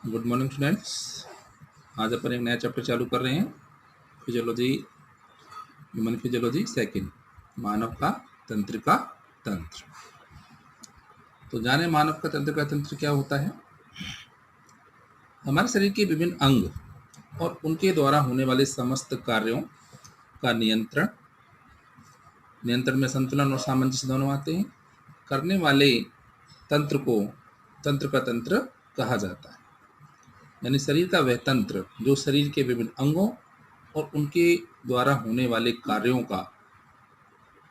Good morning students. आज अपन एक नया चैप्टर चालू कर रहे हैं, फिजियोलॉजी, ह्यूमन फिजियोलॉजी सेकंड, मानव का तंत्रिका तंत्र। तो जाने मानव का तंत्रिका तंत्र क्या होता है। हमारे शरीर के विभिन्न अंग और उनके द्वारा होने वाले समस्त कार्यों का नियंत्रण में संतुलन और सामंजस्य दोनों आते हैं। करने वाले तंत्र को तंत्र का तंत्र कहा जाता है। यानी शरीर का वह तंत्र जो शरीर के विभिन्न अंगों और उनके द्वारा होने वाले कार्यों का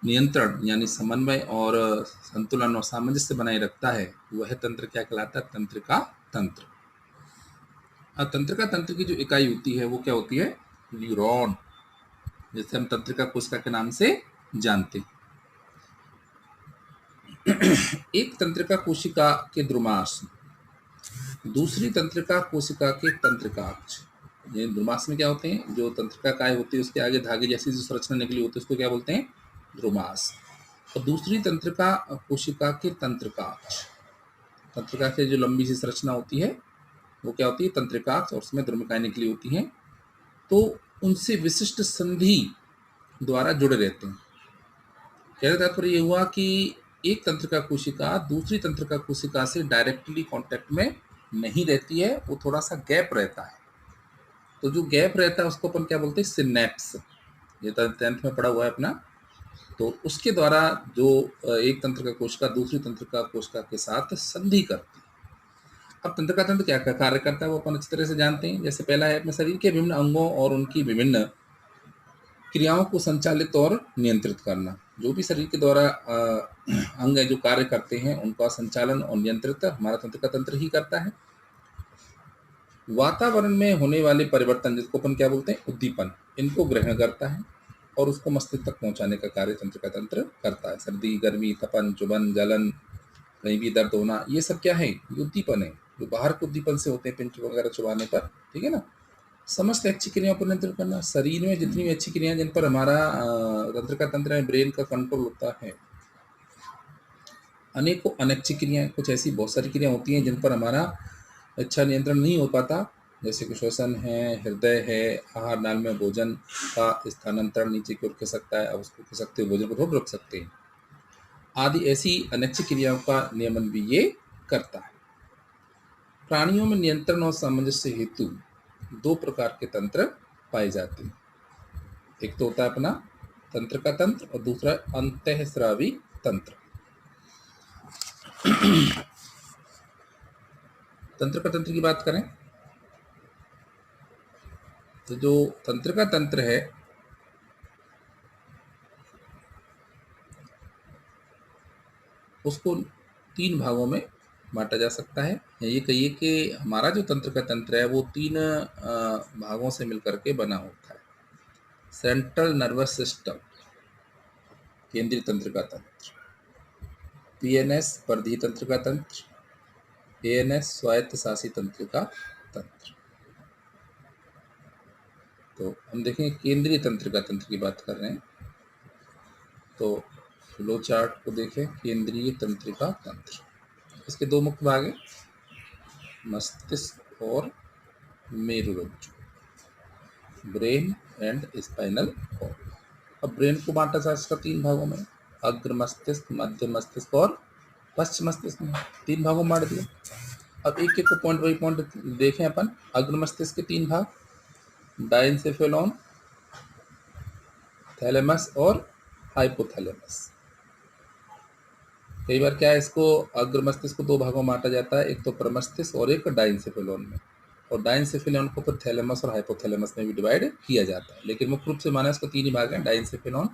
नियंत्रण यानी समन्वय और संतुलन और सामंजस्य बनाए रखता है, वह तंत्र क्या कहलाता है? तंत्रिका तंत्र। अब तंत्रिका तंत्र की जो इकाई होती है वो क्या होती है? न्यूरॉन, जिसे हम तंत्रिका कोशिका के नाम से जानते हैं। एक तंत्रिका कोशिका के द्रुमांश दूसरी तंत्रिका कोशिका के तंत्रिकाक्ष। ये द्रुमांश में क्या होते हैं? जो तंत्रिका काय होती है उसके आगे धागे जैसी जो संरचना निकली होती है उसको क्या बोलते हैं? द्रुमांश। और दूसरी तंत्रिका कोशिका के तंत्रिकाक्ष। तंत्रिका से जो लंबी सी संरचना होती है वो क्या होती है? तंत्रिकाक्ष, और उसमें द्रुमिकाएं निकली होती हैं। तो उनसे विशिष्ट संधि द्वारा जुड़े रहते हैं। कहने का तात्पर्य ये हुआ कि एक तंत्रिका कोशिका दूसरी तंत्रिका कोशिका से डायरेक्टली कांटेक्ट में नहीं रहती है, वो थोड़ा सा गैप रहता है। तो जो गैप रहता है उसको अपन क्या बोलते हैं? सिनेप्स। ये 10th में पढ़ा हुआ है अपना। तो उसके द्वारा जो एक तंत्रिका कोशिका दूसरी तंत्रिका कोशिका के साथ संधि करती है। अब तंत्रिका तंत्र क्या कार्य करता है वो अपन अच्छी तरह से जानते हैं। जैसे पहला है अपने शरीर के विभिन्न अंगों और उनकी विभिन्न क्रियाओं को संचालित और नियंत्रित करना। जो भी शरीर के द्वारा अंग जो कार्य करते हैं उनका संचालन और नियंत्रित हमारा तंत्रिका तंत्र ही करता है। वातावरण में होने वाले परिवर्तन, जिसको अपन क्या बोलते हैं? उद्दीपन, इनको ग्रहण करता है और उसको मस्तिष्क तक पहुंचाने का कार्य तंत्रिका तंत्र करता है। सर्दी, गर्मी, तपन, चुभन, जलन, कहीं भी दर्द होना, ये सब क्या है? उद्दीपन है, जो बाहर के उद्दीपन से होते हैं, पिंच वगैरह चुभाने पर। ठीक है ना। समस्त अच्छी क्रियाओं पर नियंत्रण करना। शरीर में जितनी भी अच्छी क्रियाएं जिन पर हमारा तंत्रिका तंत्र में ब्रेन का कंट्रोल होता है। अनेकों अनैच्छिक क्रियाएं, कुछ ऐसी बहुत सारी क्रियाएं होती हैं जिन पर हमारा अच्छा नियंत्रण नहीं हो पाता, जैसे कि श्वसन है, हृदय है, आहार नाल में भोजन का स्थानांतरण नीचे की ओर खिसकता है, अब उसको खिसकते हुए भोजन को रोक सकते हैं आदि ऐसी अनैच्छिक क्रियाओं का नियमन भी ये करता है। प्राणियों में नियंत्रण और सामंजस्य हेतु दो प्रकार के तंत्र पाए जाते हैं। एक तो होता है अपना तंत्रिका तंत्र और दूसरा अंतःस्रावी तंत्र। तंत्रिका तंत्र की बात करें तो जो तंत्रिका तंत्र है उसको 3 भागों में बांटा जा सकता है। ये कहिए कि हमारा जो तंत्रिका तंत्र है वो 3 भागों से मिलकर के बना होता है। सेंट्रल नर्वस सिस्टम, केंद्रीय तंत्रिका तंत्र, पीएनएस, परिधीय तंत्रिका तंत्र, एएनएस, स्वायत्त शासी तंत्रिका तंत्र। तो हम देखें केंद्रीय तंत्रिका तंत्र की बात कर रहे हैं तो फ्लो चार्ट को देखें। केंद्रीय तंत्रिका तंत्र, इसके 2 मुख्य भाग हैं, मस्तिष्क और मेरुरज्जु, ब्रेन एंड स्पाइनल कॉर्ड। अब ब्रेन को बांटा जा इसका 3 भागों में, अग्र मस्तिष्क, मध्य मस्तिष्क और पश्चिम मस्तिष्क में 3 भागों में बांट दिया। अब एक एक को पॉइंट बाई पॉइंट देखें अपन। अग्र मस्तिष्क के 3 भाग, डाइनसेफेलॉन, थैलेमस और हाइपोथैलेमस। कई बार क्या है, इसको अग्र मस्तिष्क को 2 भागों में बांटा जाता है, एक तो प्रमस्तिष्क और एक डाइनसेफेलॉन में। और डाइनसेफेलॉन को फिर थैलेमस और हाइपोथैलेमस में भी डिवाइड किया जाता है, लेकिन मुख्य रूप से माना इसको 3 ही भाग हैं, डाइनसेफेलॉन,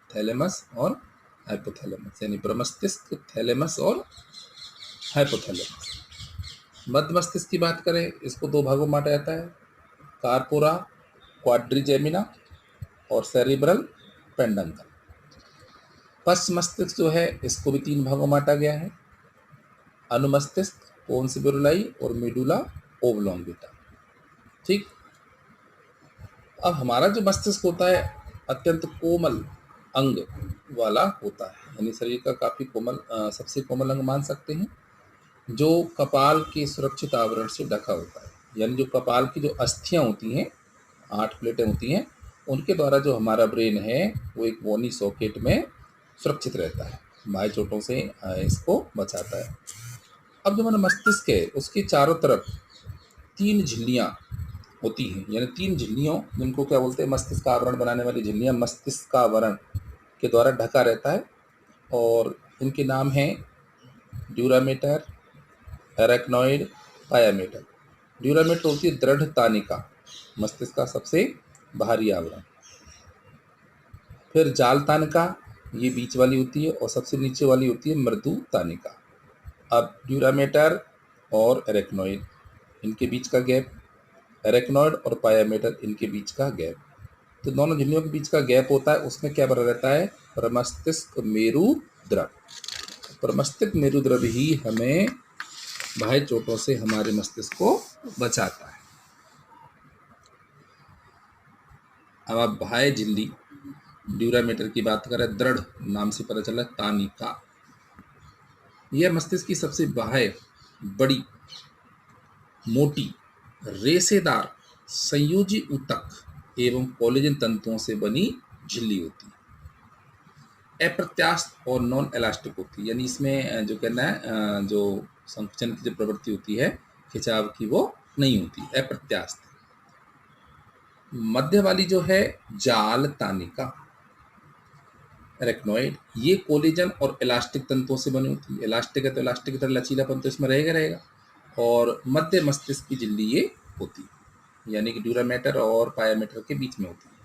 थैलेमस और हाइपोथैलेमस, यानी प्रमस्तिष्क, थैलेमस और हाइपोथैलेमस। मध्य मस्तिष्क की बात करें, इसको 2 भागों में बांटा जाता है, कार्पोरा क्वाड्रिजेमिना और सेरिब्रल पेंडंकल। पश्च मस्तिष्क जो है इसको भी 3 भागों में बांटा गया है, अनुमस्तिष्क, पोन्स बिरुलाई और मेडुला ओब्लोंगेटा। ठीक। अब हमारा जो मस्तिष्क होता है अत्यंत कोमल अंग वाला होता है, यानी शरीर का काफी कोमल, सबसे कोमल अंग मान सकते हैं। जो कपाल के सुरक्षित आवरण से ढका होता है, यानी जो कपाल की जो अस्थियां होती हैं, 8 प्लेटें होती हैं, उनके द्वारा जो हमारा ब्रेन है वो एक बोनी सॉकेट में सुरक्षित रहता है, बाह्य चोटों से इसको बचाता है। अब जो हमारा मस्तिष्क है उसके चारों तरफ 3 झिल्लियाँ होती हैं, यानी 3 झिल्लियों, जिनको क्या बोलते हैं, मस्तिष्क का आवरण बनाने वाली झिल्लियाँ, मस्तिष्क का आवरण के द्वारा ढका रहता है। और इनके नाम हैं ड्यूरामेटर, एरेक्नॉइड, पायामेटर। ड्यूरामेटर होती है दृढ़ तानिका, मस्तिष्क का सबसे बाहरी आवरण। फिर जाल तानिका, ये बीच वाली होती है, और सबसे नीचे वाली होती है मृदु तानिका। अब ड्यूरामेटर और एरेक्नॉइड, इनके बीच का गैप, एरेक्नॉइड और पायामेटर, इनके बीच का गैप, तो दोनों झिल्लियों के बीच का गैप होता है, उसमें क्या बना रहता है, प्रमस्तिष्क मेरु द्रव। प्रमस्तिष्क मेरु द्रव ही हमें बाह्य चोटों से हमारे मस्तिष्क को बचाता है। अब आप बाह्य झिल्ली ड्यूरामेटर की बात करें, दृढ़ नाम से पता चला, तानिका, यह मस्तिष्क की सबसे बाह्य, बड़ी, मोटी, रेशेदार, संयोजी ऊतक एवं कोलेजन तंतुओं से बनी झिल्ली होती है। अप्रत्यास्थ और नॉन इलास्टिक होती है, यानी इसमें जो कहना है, जो संकुचन की जो प्रवृत्ति होती है, खिंचाव की, वो नहीं होती, अप्रत्यास्थ। मध्य वाली जो है जाल तानिका, एरेक्नॉइड, ये कोलेजन और इलास्टिक तंतुओं से बनी होती है। इलास्टिक है तो इलास्टिक की तरह लचीलापन तो इसमें रहेगा। और मध्य मस्तिष्क की झिल्ली ये होती है, यानी कि ड्यूरामेटर और पायामेटर के बीच में होती है।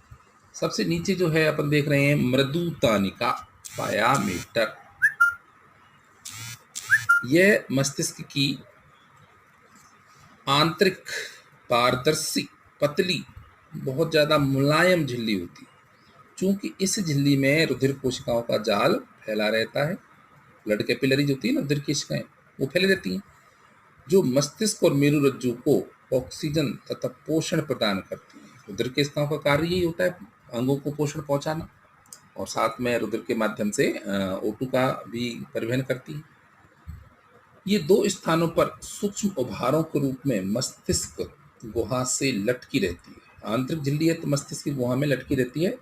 सबसे नीचे जो है अपन देख रहे हैं मृदु तानिका, पायामेटर, यह मस्तिष्क की आंतरिक, पारदर्शी, पतली, बहुत ज़्यादा मुलायम झिल्ली होती है। चूंकि इस झिल्ली में रुधिर कोशिकाओं का जाल फैला रहता है, ब्लड कैपिलरी जो होती है ना, रुधिर कोशिकाएं, वो फैले रहती हैं, जो मस्तिष्क और मेरुरज्जु को ऑक्सीजन तथा पोषण प्रदान करती है। रुधिर कोशिकाओं का कार्य यही होता है, अंगों को पोषण पहुंचाना, और साथ में रुधिर के माध्यम से O2 का भी परिवहन करती है। ये 2 स्थानों पर सूक्ष्म उभारों के रूप में मस्तिष्क गुहा से लटकी रहती है। आंतरिक झिल्ली है तो मस्तिष्क की गुहा में लटकी रहती है,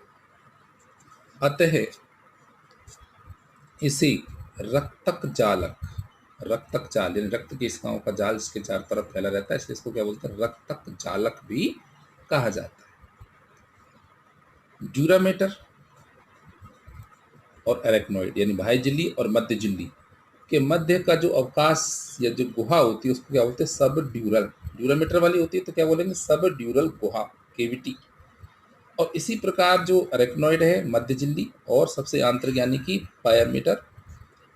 अतः इसे रक्तक जालक, रक्तक जाल यानी रक्त कोशिकाओं का जाल इसके चारों तरफ फैला रहता है, इसलिए इसको क्या बोलते हैं, रक्तक जालक भी कहा जाता है। ड्यूरामेटर और एरेक्नॉइड यानी बाह्य झिल्ली और मध्य झिल्ली के मध्य का जो अवकाश या जो गुहा होती है उसको क्या बोलते हैं, सब ड्यूरल। ड्यूरामेटर वाली होती है तो क्या बोलेंगे, सब ड्यूरल गुहा, केविटी। और इसी प्रकार जो एरेक्नॉइड है मध्य झिल्ली, और सबसे आंतरिक यानी कि पायामेटर,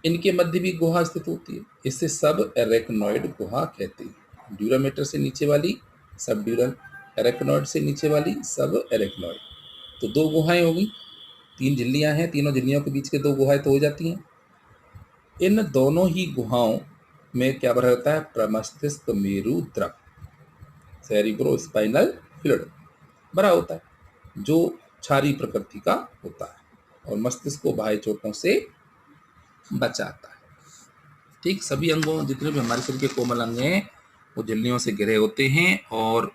इनके मध्य भी गुहा स्थित होती है, इससे सब एरेक्नॉइड गुहा कहते हैं। ड्यूरामेटर से नीचे वाली सब ड्यूरल, एरेक्नॉइड से नीचे वाली सब एरेक्नॉइड। तो 2 गुहाएं होगी, 3 झिल्लियां हैं, तीनों झिल्लियों के बीच के 2 गुहाएं तो हो जाती हैं। इन दोनों ही गुहाओं में क्या भरा रहता है, प्रमस्तिष्क मेरु द्रव, सेरिब्रो स्पाइनल फ्लूइड भरा होता है, जो क्षारीय प्रकृति का होता है और मस्तिष्क को बाह्य चोटों से बचाता है। ठीक, सभी अंगों, जितने भी हमारे शरीर के कोमल अंग हैं वो झिल्लियों से घिरे होते हैं, और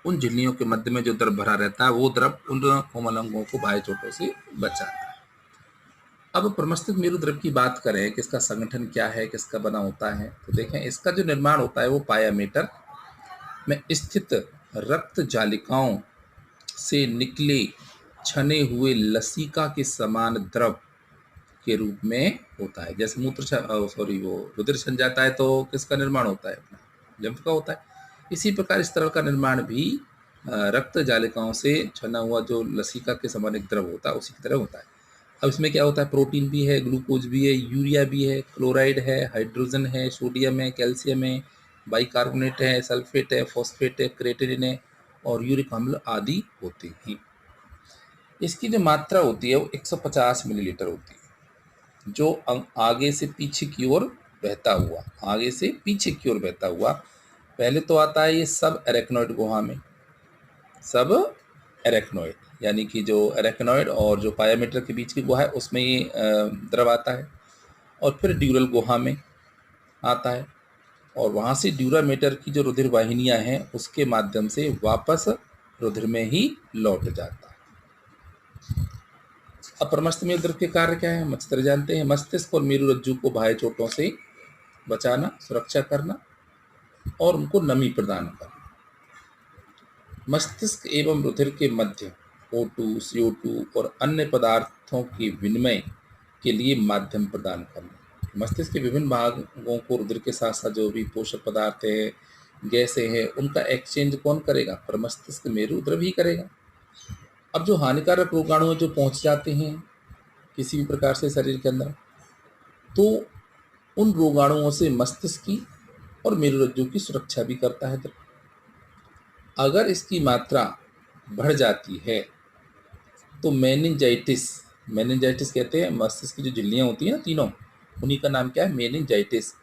उन झिल्लियों के मध्य में जो द्रव भरा रहता है वो द्रव उन कोमल अंगों को बाह्य चोटों से बचाता है। अब प्रमस्तिष्क मेरु द्रव की बात करें कि इसका संगठन क्या है, किसका बना होता है, तो देखें इसका जो निर्माण होता है वो पायामेटर में स्थित रक्त जालिकाओं से निकले छने हुए लसिका के समान द्रव के रूप में होता है। जैसे वो रुधिर छन जाता है तो किसका निर्माण होता है, अपना लिम्फ का होता है। इसी प्रकार इस तरह का निर्माण भी रक्त जालिकाओं से छना हुआ जो लसिका के समान एक द्रव होता है उसी की तरह होता है। अब इसमें क्या होता है, प्रोटीन भी है, ग्लूकोज भी है, यूरिया भी है, क्लोराइड है, हाइड्रोजन है, सोडियम है, कैल्शियम है, बाइकार्बोनेट है, सल्फेट है, फॉस्फेट है, क्रेटिनिन है और यूरिक अम्ल आदि होते हैं। इसकी जो मात्रा होती है वो 150 मिलीलीटर होती है, जो आगे से पीछे की ओर बहता हुआ, आगे से पीछे की ओर बहता हुआ। पहले तो आता है ये सब एरेक्नॉइड गुहा में, सब एरेक्नॉइड यानी कि जो एरेक्नॉइड और जो पायामेटर के बीच की गुहा है उसमें ये द्रव आता है, और फिर ड्यूरल गुहा में आता है, और वहाँ से ड्यूरामेटर की जो रुधिर वाहिनियाँ हैं उसके माध्यम से वापस रुधिर में ही लौट जाता है। अपर मस्तक द्रव के कार्य क्या है, मस्तिष्क जानते हैं। मस्तिष्क और मेरुरज्जु को बाह्य चोटों से बचाना, सुरक्षा करना और उनको नमी प्रदान करना। मस्तिष्क एवं रुधिर के मध्य O2, CO2 और अन्य पदार्थों के विनिमय के लिए माध्यम प्रदान करना। मस्तिष्क के विभिन्न भागों को रुधिर के साथ साथ जो भी पोषक पदार्थ है, गैसें हैं, उनका एक्सचेंज कौन करेगा, पर मस्तिष्क मेरुद्रव ही करेगा। अब जो हानिकारक रोगाणु जो पहुंच जाते हैं किसी भी प्रकार से शरीर के अंदर, तो उन रोगाणुओं से मस्तिष्क की और मेरुरज्जु की सुरक्षा भी करता है। अगर इसकी मात्रा बढ़ जाती है तो मेनिंजाइटिस कहते हैं। मस्तिष्क की जो झिल्लियाँ होती हैं ना तीनों, उन्हीं का नाम क्या है, मेनिंजाइटिस।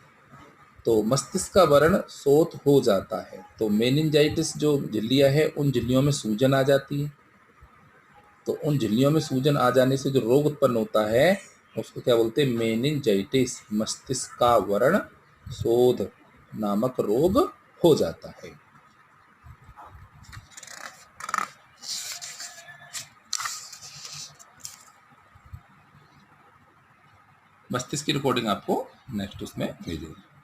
तो मस्तिष्क का वर्ण शोथ हो जाता है। तो मेनिंजाइटिस जो झिल्लियाँ है उन झिल्लियों में सूजन आ जाती है। तो उन झिल्लियों में सूजन आ जाने से जो रोग उत्पन्न होता है उसको क्या बोलते हैं, मेनिंजाइटिस। मस्तिष्क का वर्ण शोथ नामक रोग हो जाता है। मस्तिष्क की रिकॉर्डिंग आपको नेक्स्ट उसमें भेजेंगे।